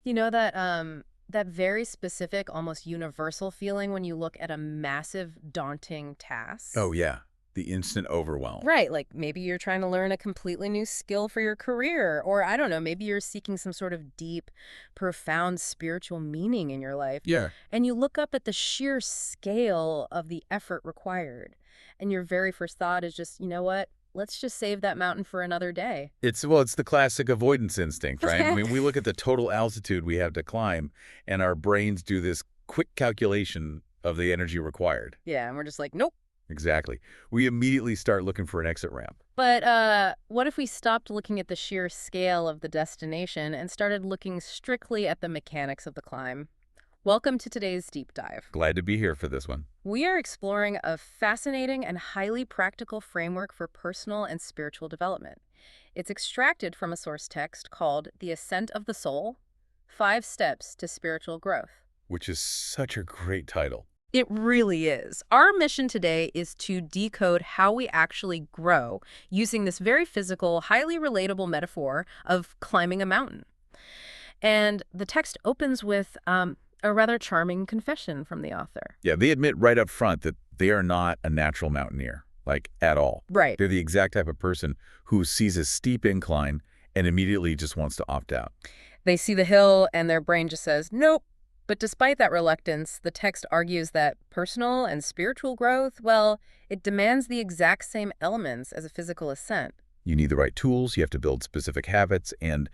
You know that very specific, almost universal feeling when you look at a massive, daunting task? Oh, yeah. The instant overwhelm. Right, like maybe you're trying to learn a completely new skill for your career, or I don't know, maybe you're seeking some sort of deep, profound spiritual meaning in your life, Yeah. and you look up at the sheer scale of the effort required, and your very first thought is just, you know what? Let's just save that mountain for another day. It's the classic avoidance instinct, right? I mean, we look at the total altitude we have to climb, and our brains do this quick calculation of the energy required. Yeah, and we're just like, nope. Exactly. We immediately start looking for an exit ramp. But what if we stopped looking at the sheer scale of the destination and started looking strictly at the mechanics of the climb? Welcome to today's deep dive. Glad to be here for this one. We are exploring a fascinating and highly practical framework for personal and spiritual development. It's extracted from a source text called The Ascent of the Soul: 5 Steps to Spiritual Growth. Which is such a great title. It really is. Our mission today is to decode how we actually grow using this very physical, highly relatable metaphor of climbing a mountain. And the text opens with a rather charming confession from the author. Yeah, they admit right up front that they are not a natural mountaineer, like at all. Right. They're the exact type of person who sees a steep incline and immediately just wants to opt out. They see the hill and their brain just says, nope. But despite that reluctance, the text argues that personal and spiritual growth, well, it demands the exact same elements as a physical ascent. You need the right tools, you have to build specific habits, and,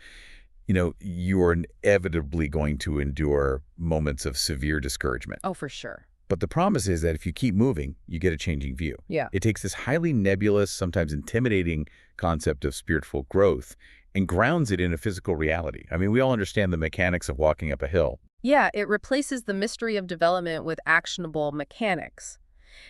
you are inevitably going to endure moments of severe discouragement. Oh, for sure. But the promise is that if you keep moving, you get a changing view. Yeah. It takes this highly nebulous, sometimes intimidating concept of spiritual growth and grounds it in a physical reality. I mean, we all understand the mechanics of walking up a hill. Yeah, it replaces the mystery of development with actionable mechanics.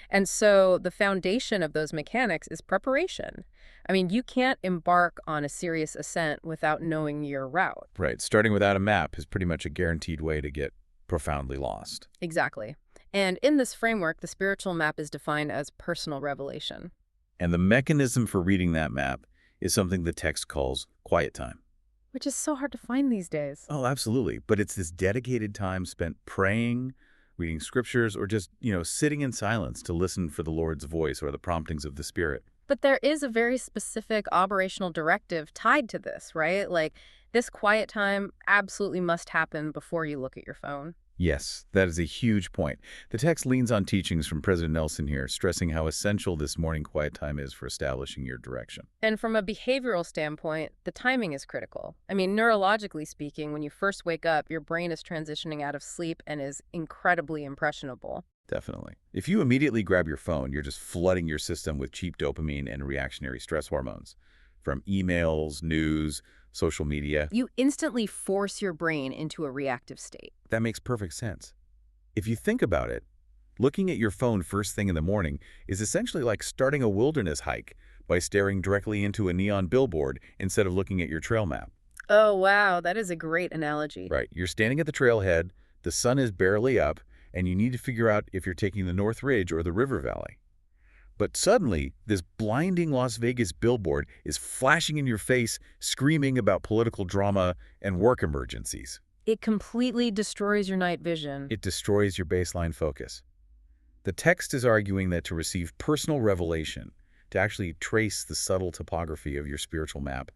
And so the foundation of those mechanics is preparation. I mean, you can't embark on a serious ascent without knowing your route. Right. Starting without a map is pretty much a guaranteed way to get profoundly lost. Exactly. And in this framework, the spiritual map is defined as personal revelation. And the mechanism for reading that map is something the text calls quiet time. Which is so hard to find these days. Oh, absolutely. But it's this dedicated time spent praying, reading scriptures, or just, sitting in silence to listen for the Lord's voice or the promptings of the Spirit. But there is a very specific operational directive tied to this, right? Like, this quiet time absolutely must happen before you look at your phone. Yes, that is a huge point. The text leans on teachings from President Nelson here, stressing how essential this morning quiet time is for establishing your direction. And from a behavioral standpoint, the timing is critical. I mean, neurologically speaking, when you first wake up, your brain is transitioning out of sleep and is incredibly impressionable. Definitely. If you immediately grab your phone, you're just flooding your system with cheap dopamine and reactionary stress hormones. From emails, news, social media. You instantly force your brain into a reactive state. That makes perfect sense. If you think about it, looking at your phone first thing in the morning is essentially like starting a wilderness hike by staring directly into a neon billboard instead of looking at your trail map. Oh, wow. That is a great analogy. Right. You're standing at the trailhead, the sun is barely up, and you need to figure out if you're taking the North Ridge or the river valley. But suddenly, this blinding Las Vegas billboard is flashing in your face, screaming about political drama and work emergencies. It completely destroys your night vision. It destroys your baseline focus. The text is arguing that to receive personal revelation, to actually trace the subtle topography of your spiritual map,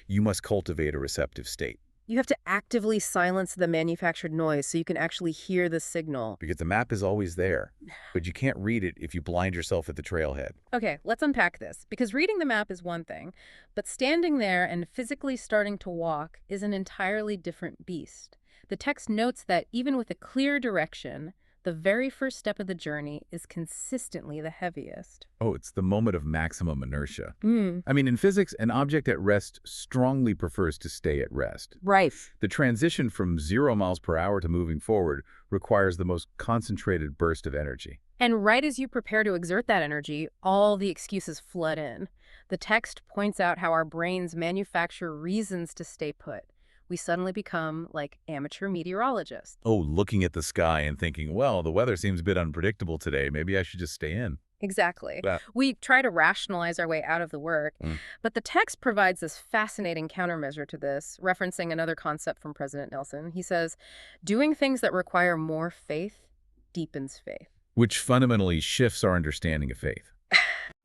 you must cultivate a receptive state. You have to actively silence the manufactured noise so you can actually hear the signal. Because the map is always there, but you can't read it if you blind yourself at the trailhead. Okay, let's unpack this. Because reading the map is one thing, but standing there and physically starting to walk is an entirely different beast. The text notes that even with a clear direction, the very first step of the journey is consistently the heaviest. Oh, it's the moment of maximum inertia. Mm. I mean, in physics, an object at rest strongly prefers to stay at rest. Right. The transition from 0 miles per hour to moving forward requires the most concentrated burst of energy. And right as you prepare to exert that energy, all the excuses flood in. The text points out how our brains manufacture reasons to stay put. We suddenly become like amateur meteorologists. Oh, looking at the sky and thinking, well, the weather seems a bit unpredictable today. Maybe I should just stay in. Exactly. That. We try to rationalize our way out of the work, Mm. but the text provides this fascinating countermeasure to this, referencing another concept from President Nelson. He says, doing things that require more faith deepens faith. Which fundamentally shifts our understanding of faith.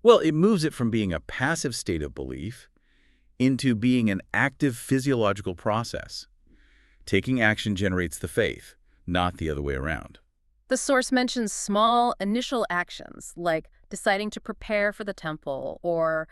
Well, it moves it from being a passive state of belief into being an active physiological process. Taking action generates the faith, not the other way around. The source mentions small initial actions, like deciding to prepare for the temple or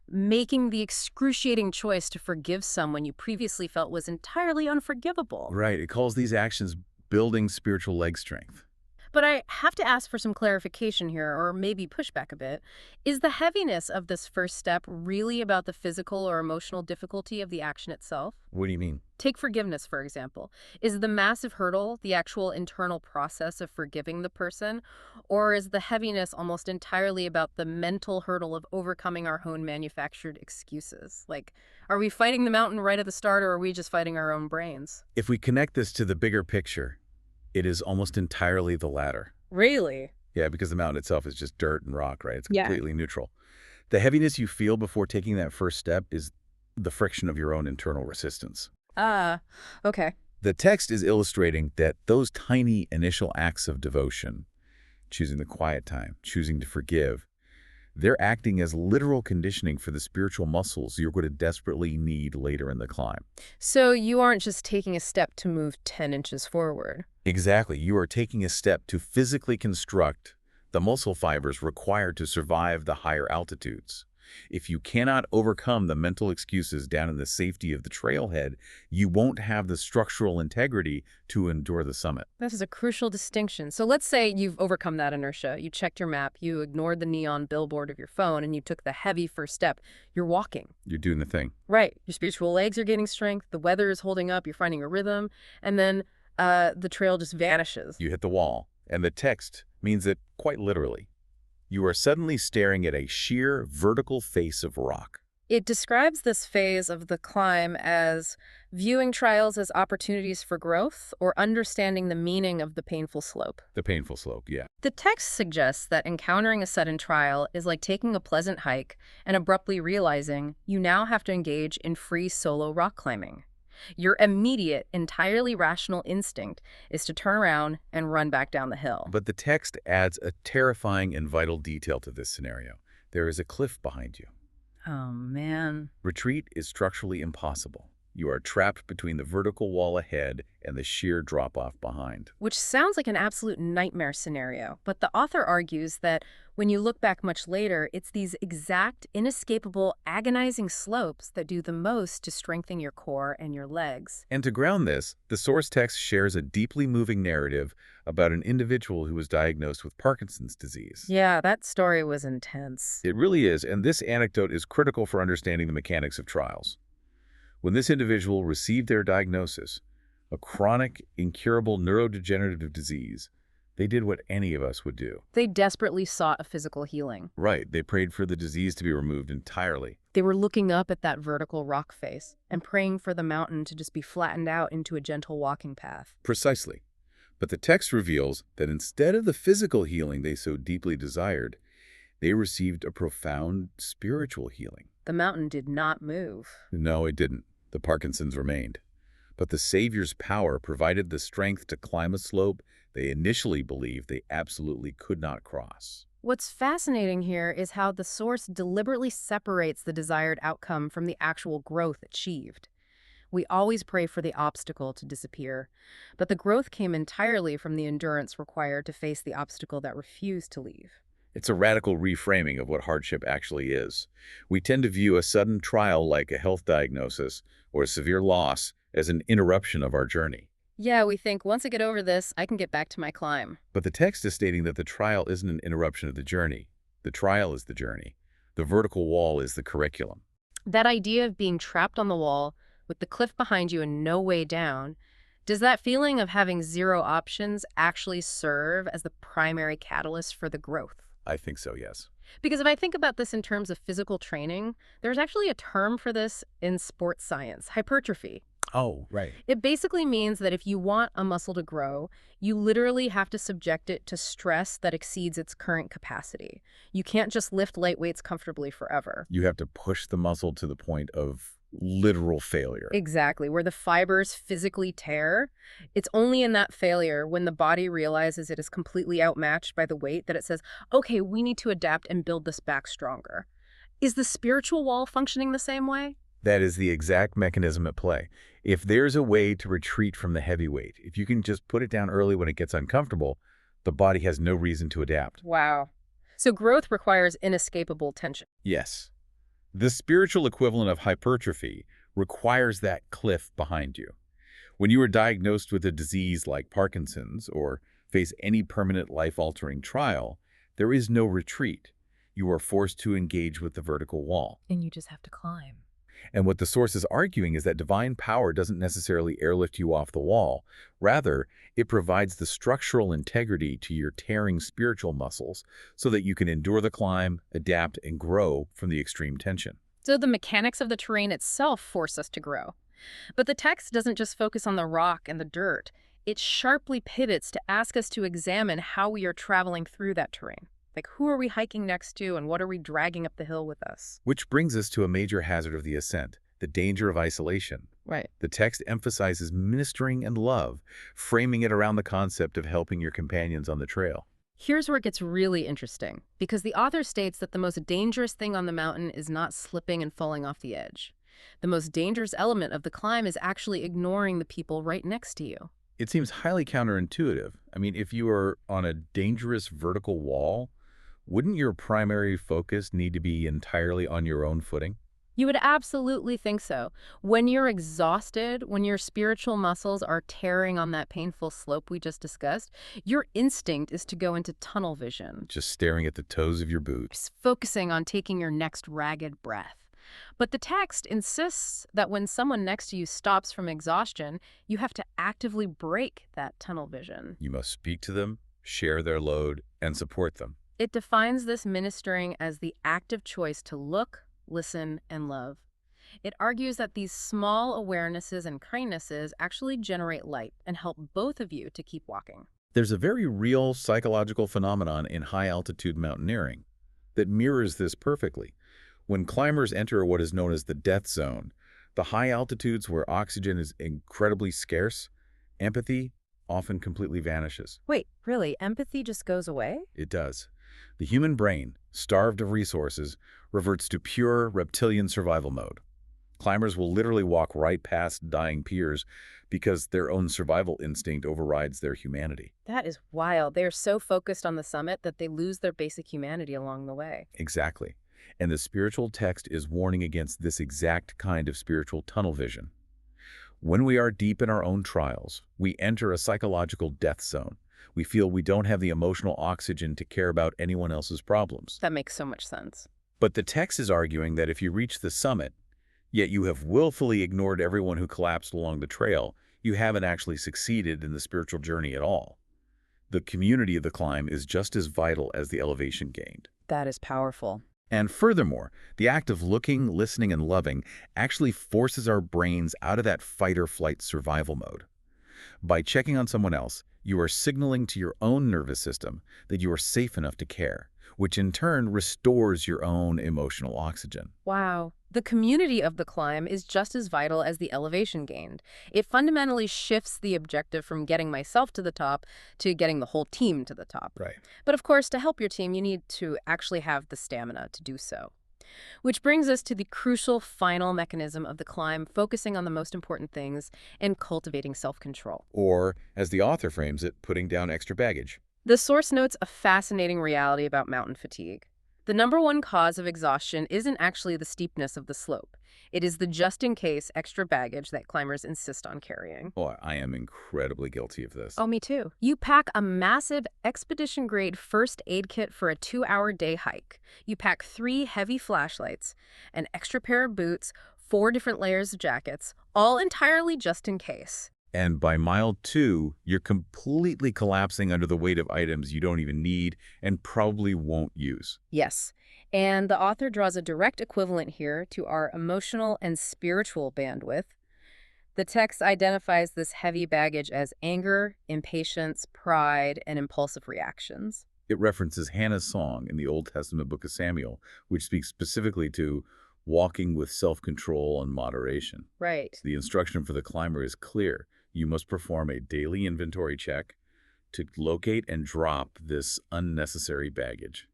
making the excruciating choice to forgive someone you previously felt was entirely unforgivable. Right, it calls these actions building spiritual leg strength. But I have to ask for some clarification here, or maybe pushback a bit. Is the heaviness of this first step really about the physical or emotional difficulty of the action itself? What do you mean? Take forgiveness, for example. Is the massive hurdle the actual internal process of forgiving the person, or is the heaviness almost entirely about the mental hurdle of overcoming our own manufactured excuses? Like, are we fighting the mountain right at the start, or are we just fighting our own brains? If we connect this to the bigger picture, it is almost entirely the latter. Really? Yeah, because the mountain itself is just dirt and rock, right? It's Yeah. completely neutral. The heaviness you feel before taking that first step is the friction of your own internal resistance. Ah, okay. The text is illustrating that those tiny initial acts of devotion, choosing the quiet time, choosing to forgive, they're acting as literal conditioning for the spiritual muscles you're going to desperately need later in the climb. So you aren't just taking a step to move 10 inches forward. Exactly. You are taking a step to physically construct the muscle fibers required to survive the higher altitudes. If you cannot overcome the mental excuses down in the safety of the trailhead, you won't have the structural integrity to endure the summit. That is a crucial distinction. So let's say you've overcome that inertia. You checked your map, you ignored the neon billboard of your phone, and you took the heavy first step. You're walking. You're doing the thing. Right. Your spiritual legs are gaining strength, the weather is holding up, you're finding a rhythm, and then the trail just vanishes. You hit the wall, and the text means it quite literally. You are suddenly staring at a sheer vertical face of rock. It describes this phase of the climb as viewing trials as opportunities for growth or understanding the meaning of the painful slope. The painful slope, yeah. The text suggests that encountering a sudden trial is like taking a pleasant hike and abruptly realizing you now have to engage in free solo rock climbing. Your immediate, entirely rational instinct is to turn around and run back down the hill. But the text adds a terrifying and vital detail to this scenario. There is a cliff behind you. Oh, man. Retreat is structurally impossible. You are trapped between the vertical wall ahead and the sheer drop-off behind. Which sounds like an absolute nightmare scenario, but the author argues that when you look back much later, it's these exact, inescapable, agonizing slopes that do the most to strengthen your core and your legs. And to ground this, the source text shares a deeply moving narrative about an individual who was diagnosed with Parkinson's disease. Yeah, that story was intense. It really is, and this anecdote is critical for understanding the mechanics of trials. When this individual received their diagnosis, a chronic, incurable neurodegenerative disease, they did what any of us would do. They desperately sought a physical healing. Right, they prayed for the disease to be removed entirely. They were looking up at that vertical rock face and praying for the mountain to just be flattened out into a gentle walking path. Precisely. But the text reveals that instead of the physical healing they so deeply desired, they received a profound spiritual healing. The mountain did not move. No, it didn't. The Parkinsons remained. But the Savior's power provided the strength to climb a slope they initially believed they absolutely could not cross. What's fascinating here is how the source deliberately separates the desired outcome from the actual growth achieved. We always pray for the obstacle to disappear, but the growth came entirely from the endurance required to face the obstacle that refused to leave. It's a radical reframing of what hardship actually is. We tend to view a sudden trial like a health diagnosis or a severe loss as an interruption of our journey. Yeah, we think, once I get over this, I can get back to my climb. But the text is stating that the trial isn't an interruption of the journey. The trial is the journey. The vertical wall is the curriculum. That idea of being trapped on the wall with the cliff behind you and no way down, does that feeling of having zero options actually serve as the primary catalyst for the growth? I think so, yes. Because if I think about this in terms of physical training, there's actually a term for this in sports science, hypertrophy. Oh, right. It basically means that if you want a muscle to grow, you literally have to subject it to stress that exceeds its current capacity. You can't just lift light weights comfortably forever. You have to push the muscle to the point of literal failure. Exactly, where the fibers physically tear. It's only in that failure, when the body realizes it is completely outmatched by the weight, that it says, okay, we need to adapt and build this back stronger. Is the spiritual wall functioning the same way? That is the exact mechanism at play. If there's a way to retreat from the heavy weight, if you can just put it down early when it gets uncomfortable, the body has no reason to adapt. Wow. So growth requires inescapable tension. Yes. The spiritual equivalent of hypertrophy requires that cliff behind you. When you are diagnosed with a disease like Parkinson's or face any permanent life-altering trial, there is no retreat. You are forced to engage with the vertical wall. And you just have to climb. And what the source is arguing is that divine power doesn't necessarily airlift you off the wall. Rather, it provides the structural integrity to your tearing spiritual muscles so that you can endure the climb, adapt, and grow from the extreme tension. So the mechanics of the terrain itself force us to grow. But the text doesn't just focus on the rock and the dirt. It sharply pivots to ask us to examine how we are traveling through that terrain. Like, who are we hiking next to, and what are we dragging up the hill with us? Which brings us to a major hazard of the ascent, the danger of isolation. Right. The text emphasizes ministering and love, framing it around the concept of helping your companions on the trail. Here's where it gets really interesting, because the author states that the most dangerous thing on the mountain is not slipping and falling off the edge. The most dangerous element of the climb is actually ignoring the people right next to you. It seems highly counterintuitive. I mean, if you are on a dangerous vertical wall, wouldn't your primary focus need to be entirely on your own footing? You would absolutely think so. When you're exhausted, when your spiritual muscles are tearing on that painful slope we just discussed, your instinct is to go into tunnel vision, Just staring at the toes of your boots. just focusing on taking your next ragged breath. But the text insists that when someone next to you stops from exhaustion, you have to actively break that tunnel vision. You must speak to them, share their load, and support them. It defines this ministering as the active choice to look, listen, and love. It argues that these small awarenesses and kindnesses actually generate light and help both of you to keep walking. There's a very real psychological phenomenon in high-altitude mountaineering that mirrors this perfectly. When climbers enter what is known as the death zone, the high altitudes where oxygen is incredibly scarce, empathy often completely vanishes. Wait, really? Empathy just goes away? It does. The human brain, starved of resources, reverts to pure reptilian survival mode. Climbers will literally walk right past dying peers because their own survival instinct overrides their humanity. That is wild. They are so focused on the summit that they lose their basic humanity along the way. Exactly. And the spiritual text is warning against this exact kind of spiritual tunnel vision. When we are deep in our own trials, we enter a psychological death zone. We feel we don't have the emotional oxygen to care about anyone else's problems. That makes so much sense. But the text is arguing that if you reach the summit, yet you have willfully ignored everyone who collapsed along the trail, you haven't actually succeeded in the spiritual journey at all. The community of the climb is just as vital as the elevation gained. That is powerful. And furthermore, the act of looking, listening, and loving actually forces our brains out of that fight-or-flight survival mode. By checking on someone else, you are signaling to your own nervous system that you are safe enough to care, which in turn restores your own emotional oxygen. Wow. The community of the climb is just as vital as the elevation gained. It fundamentally shifts the objective from getting myself to the top to getting the whole team to the top. Right. But of course, to help your team, you need to actually have the stamina to do so. Which brings us to the crucial final mechanism of the climb, focusing on the most important things and cultivating self-control. Or, as the author frames it, putting down extra baggage. The source notes a fascinating reality about mountain fatigue. The number one cause of exhaustion isn't actually the steepness of the slope. It is the just-in-case extra baggage that climbers insist on carrying. Oh, I am incredibly guilty of this. Oh, me too. You pack a massive expedition-grade first aid kit for a 2-hour day hike. You pack 3 heavy flashlights, an extra pair of boots, 4 different layers of jackets, all entirely just in case. And by mile 2, you're completely collapsing under the weight of items you don't even need and probably won't use. Yes, and the author draws a direct equivalent here to our emotional and spiritual bandwidth. The text identifies this heavy baggage as anger, impatience, pride, and impulsive reactions. It references Hannah's song in the Old Testament book of Samuel, which speaks specifically to walking with self-control and moderation. Right. The instruction for the climber is clear. You must perform a daily inventory check to locate and drop this unnecessary baggage.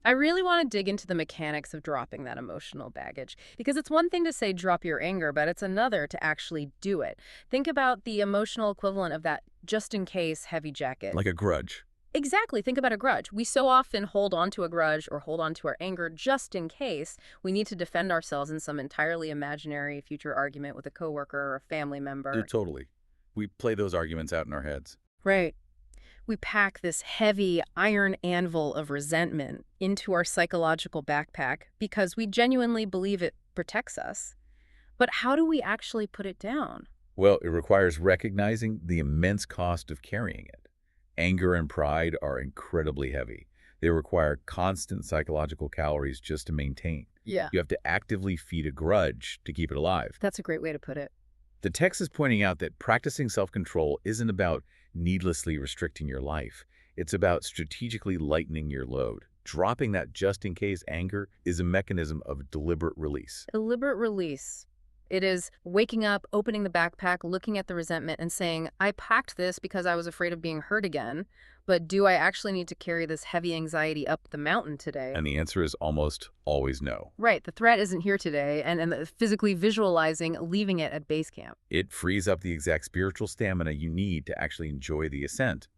I really want to dig into the mechanics of dropping that emotional baggage, because it's one thing to say drop your anger, but it's another to actually do it. Think about the emotional equivalent of that just-in-case heavy jacket. Like a grudge. Exactly. Think about a grudge. We so often hold on to a grudge or hold on to our anger just in case we need to defend ourselves in some entirely imaginary future argument with a coworker or a family member. Totally. We play those arguments out in our heads. Right. We pack this heavy iron anvil of resentment into our psychological backpack because we genuinely believe it protects us. But how do we actually put it down? Well, it requires recognizing the immense cost of carrying it. Anger and pride are incredibly heavy. They require constant psychological calories just to maintain. Yeah. You have to actively feed a grudge to keep it alive. That's a great way to put it. The text is pointing out that practicing self-control isn't about needlessly restricting your life. It's about strategically lightening your load. Dropping that just-in-case anger is a mechanism of deliberate release. Deliberate release. It is waking up, opening the backpack, looking at the resentment and saying, I packed this because I was afraid of being hurt again, but do I actually need to carry this heavy anxiety up the mountain today? And the answer is almost always no. Right. The threat isn't here today, and physically visualizing leaving it at base camp. It frees up the exact spiritual stamina you need to actually enjoy the ascent.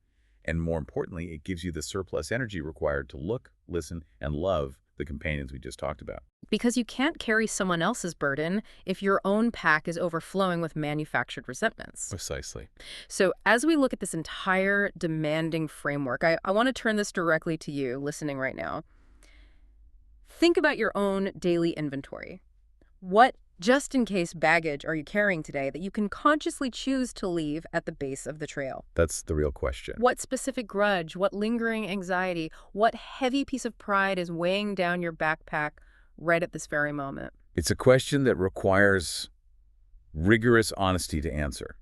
And more importantly, it gives you the surplus energy required to look, listen, and love the companions we just talked about. Because you can't carry someone else's burden if your own pack is overflowing with manufactured resentments. Precisely. So as we look at this entire demanding framework, I want to turn this directly to you listening right now. Think about your own daily inventory. What just-in-case baggage are you carrying today that you can consciously choose to leave at the base of the trail? That's the real question. What specific grudge, what lingering anxiety, what heavy piece of pride is weighing down your backpack right at this very moment? It's a question that requires rigorous honesty to answer.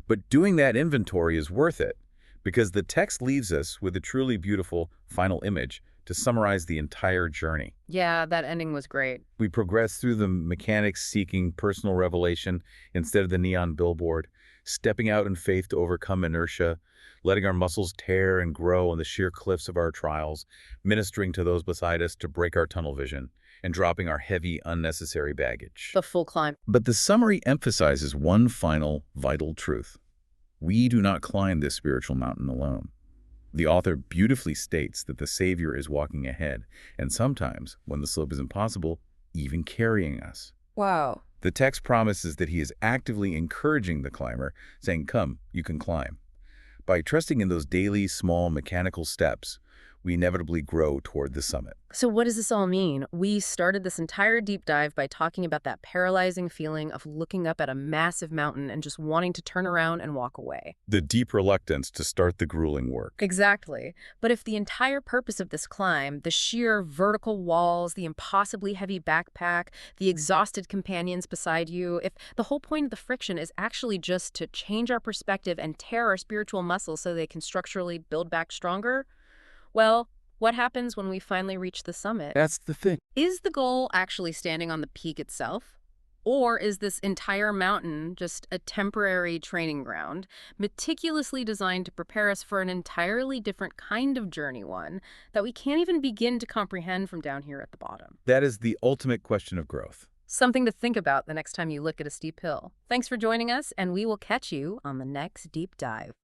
But doing that inventory is worth it because the text leaves us with a truly beautiful final image to summarize the entire journey. Yeah, that ending was great. We progress through the mechanics seeking personal revelation instead of the neon billboard, stepping out in faith to overcome inertia, letting our muscles tear and grow on the sheer cliffs of our trials, ministering to those beside us to break our tunnel vision, and dropping our heavy, unnecessary baggage. The full climb. But the summary emphasizes one final, vital truth. We do not climb this spiritual mountain alone. The author beautifully states that the Savior is walking ahead, and sometimes, when the slope is impossible, even carrying us. Wow. The text promises that he is actively encouraging the climber, saying, "Come, you can climb." By trusting in those daily, small, mechanical steps, we inevitably grow toward the summit. So what does this all mean? We started this entire deep dive by talking about that paralyzing feeling of looking up at a massive mountain and just wanting to turn around and walk away. The deep reluctance to start the grueling work. Exactly. But if the entire purpose of this climb, the sheer vertical walls, the impossibly heavy backpack, the exhausted companions beside you, if the whole point of the friction is actually just to change our perspective and tear our spiritual muscles so they can structurally build back stronger, well, what happens when we finally reach the summit? That's the thing. Is the goal actually standing on the peak itself? Or is this entire mountain just a temporary training ground, meticulously designed to prepare us for an entirely different kind of journey, one that we can't even begin to comprehend from down here at the bottom? That is the ultimate question of growth. Something to think about the next time you look at a steep hill. Thanks for joining us, and we will catch you on the next deep dive.